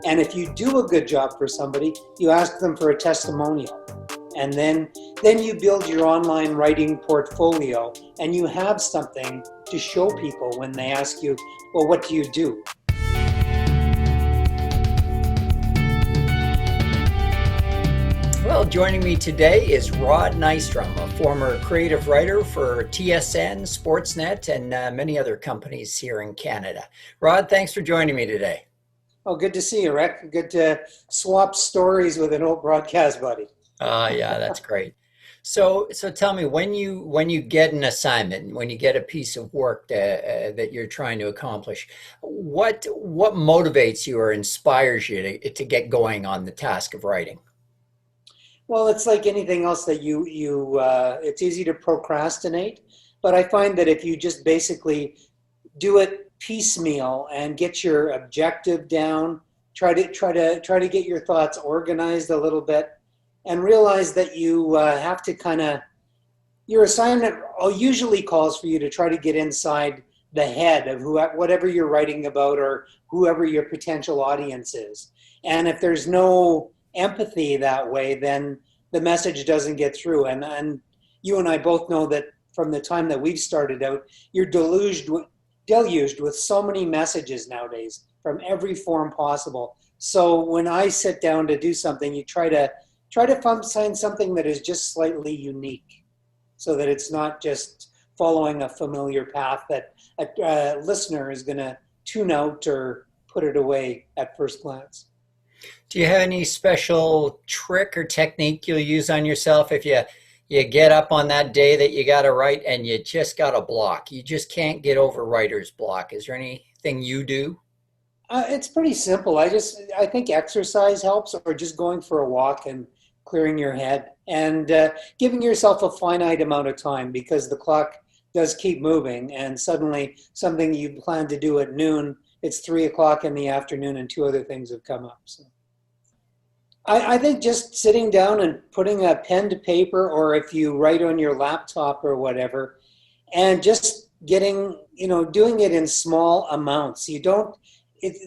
And if you do a good job for somebody, you ask them for a testimonial. And then you build your online writing portfolio, and you have something to show people when they ask you, well, what do you do? Well, joining me today is Rod Nystrom, a former creative writer for TSN, Sportsnet, and many other companies here in Canada. Rod, thanks for joining me today. Oh, good to see you, Rick. Good to swap stories with an old broadcast buddy. Yeah, that's great. So tell me, when you get an assignment, when you get a piece of work that you're trying to accomplish, what motivates you or inspires you to get going on the task of writing? Well, it's like anything else that it's easy to procrastinate, but I find that if you just basically do it piecemeal and get your objective down, try to get your thoughts organized a little bit, and realize that you have to your assignment usually calls for you to try to get inside the head of whatever you're writing about or whoever your potential audience is. And if there's no empathy that way, then the message doesn't get through. And you and I both know that from the time that we've started out, you're deluged with so many messages nowadays from every form possible. So when I sit down to do something, you try to find something that is just slightly unique, so that it's not just following a familiar path that a listener is going to tune out or put it away at first glance. Do you have any special trick or technique you'll use on yourself if you get up on that day that you got to write and you just got a block? You just can't get over writer's block. Is there anything you do? It's pretty simple. I think exercise helps, or just going for a walk and clearing your head, and giving yourself a finite amount of time, because the clock does keep moving, and suddenly something you plan to do at noon, it's 3 o'clock in the afternoon and two other things have come up. So I think just sitting down and putting a pen to paper, or if you write on your laptop or whatever, and just doing it in small amounts.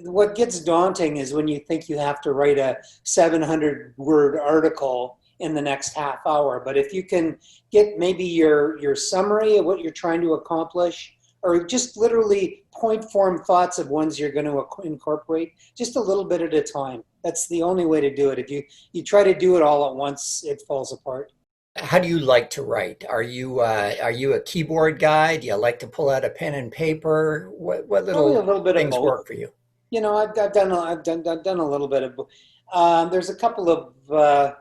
What gets daunting is when you think you have to write a 700-word article in the next half hour. But if you can get maybe your summary of what you're trying to accomplish, or just literally point form thoughts of ones you're going to incorporate, just a little bit at a time. That's the only way to do it. If you try to do it all at once, it falls apart. How do you like to write? Are you a keyboard guy? Do you like to pull out a pen and paper? What Probably a little little bit of things both. work for you? I've done a little bit of. There's a couple of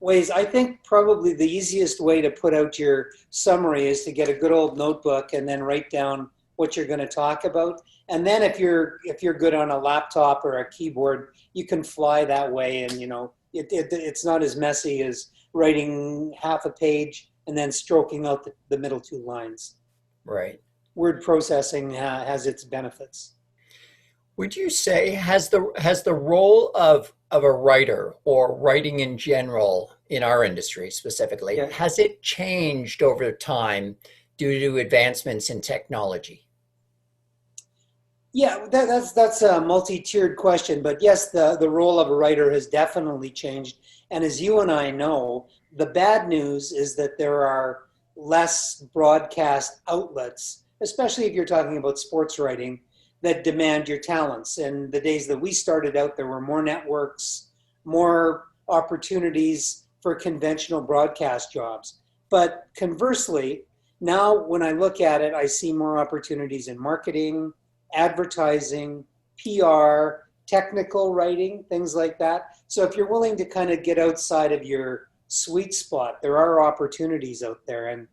ways. I think probably the easiest way to put out your summary is to get a good old notebook and then write down what you're going to talk about. And then if you're good on a laptop or a keyboard, you can fly that way, and it's not as messy as writing half a page and then stroking out the middle two lines. Right. Word processing has its benefits. Would you say has the role of a writer, or writing in general in our industry specifically, Yeah. has it changed over time due to advancements in technology? Yeah, that's a multi-tiered question, but yes, the role of a writer has definitely changed. And as you and I know, the bad news is that there are less broadcast outlets, especially if you're talking about sports writing, that demand your talents. In the days that we started out, there were more networks, more opportunities for conventional broadcast jobs. But conversely, now when I look at it, I see more opportunities in marketing, advertising, PR, technical writing, things like that. So if you're willing to kind of get outside of your sweet spot, there are opportunities out there. And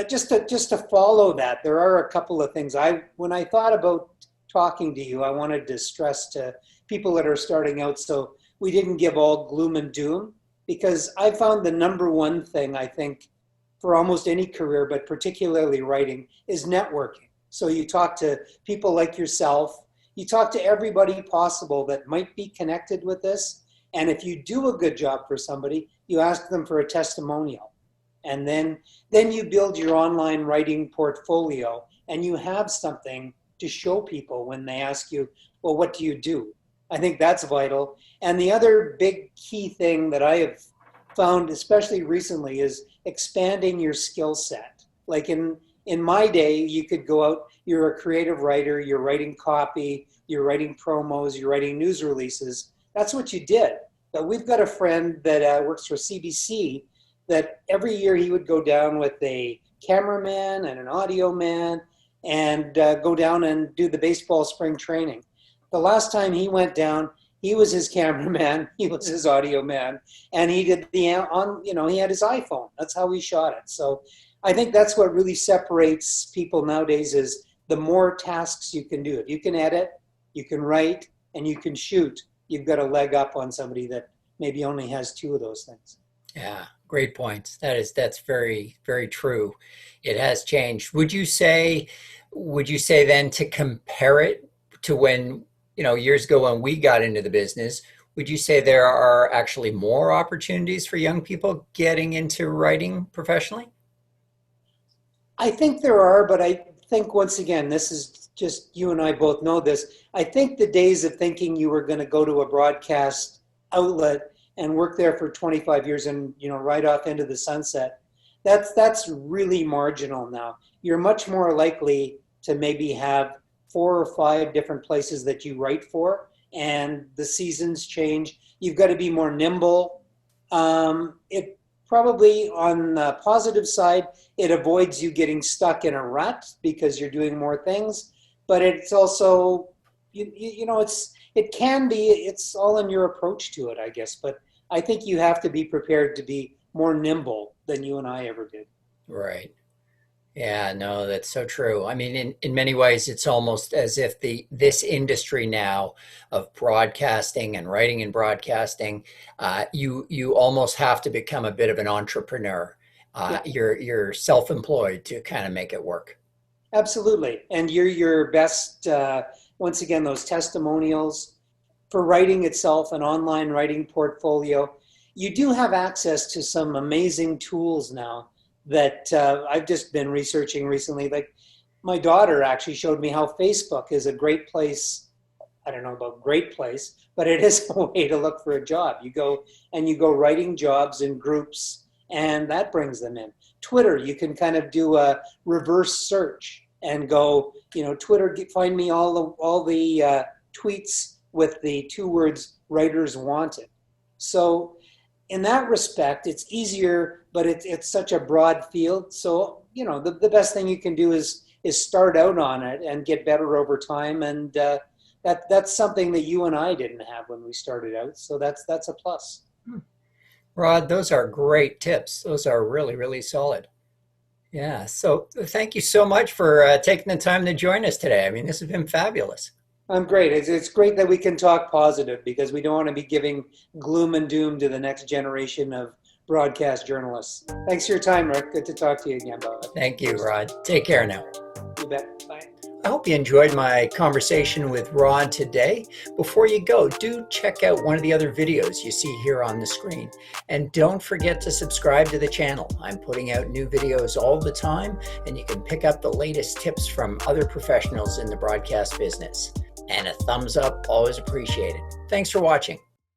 just to follow that, there are a couple of things. When I thought about talking to you, I wanted to stress to people that are starting out, so we didn't give all gloom and doom, because I found the number one thing, I think, for almost any career, but particularly writing, is networking. So you talk to people like yourself, you talk to everybody possible that might be connected with this, and if you do a good job for somebody, you ask them for a testimonial. And then you build your online writing portfolio, and you have something to show people when they ask you, well, what do you do? I think that's vital. And the other big key thing that I have found, especially recently, is expanding your skill set. Like in my day, you could go out, you're a creative writer, you're writing copy, you're writing promos, you're writing news releases. That's what you did. But we've got a friend that works for CBC that every year he would go down with a cameraman and an audio man and go down and do the baseball spring training. The last time he went down, he was his cameraman, he was his audio man, and he did he had his iPhone. That's how he shot it. So I think that's what really separates people nowadays is the more tasks you can do. If you can edit, you can write, and you can shoot, you've got a leg up on somebody that maybe only has two of those things. Yeah, great points. That's very, very true. It has changed. Would you say then to compare it to when, years ago when we got into the business, would you say there are actually more opportunities for young people getting into writing professionally? I think there are, but I think once again, this is just you and I both know this. I think the days of thinking you were going to go to a broadcast outlet and work there for 25 years and right off into the sunset, that's really marginal now. You're much more likely to maybe have 4 or 5 different places that you write for, and the seasons change. You've got to be more nimble. It probably on the positive side, it avoids you getting stuck in a rut because you're doing more things. But it's also, it's all in your approach to it, I guess. But I think you have to be prepared to be more nimble than you and I ever did. Right. Yeah, no, that's so true. I mean, in many ways, it's almost as if this industry now of broadcasting and writing and broadcasting, you almost have to become a bit of an entrepreneur. Yeah. You're self-employed to kind of make it work. Absolutely. And you're your best, once again, those testimonials for writing itself, an online writing portfolio. You do have access to some amazing tools now that I've just been researching recently. Like my daughter actually showed me how Facebook is a great place. I don't know about great place, but it is a way to look for a job. You go writing jobs in groups, and that brings them in. Twitter, you can kind of do a reverse search and go, Twitter, find me all the tweets with the 2 words writers wanted. So in that respect, it's easier, but it's such a broad field. So, the best thing you can do is start out on it and get better over time. And that's something that you and I didn't have when we started out. So that's a plus. Rod, those are great tips. Those are really, really solid. Yeah. So thank you so much for taking the time to join us today. I mean, this has been fabulous. I'm great. It's great that we can talk positive because we don't want to be giving gloom and doom to the next generation of broadcast journalists. Thanks for your time, Rick. Good to talk to you again, bud. Thank you, Rod. Take care now. You bet. Bye. I hope you enjoyed my conversation with Rod today. Before you go, do check out one of the other videos you see here on the screen. And don't forget to subscribe to the channel. I'm putting out new videos all the time, and you can pick up the latest tips from other professionals in the broadcast business. And a thumbs up, always appreciated. Thanks for watching.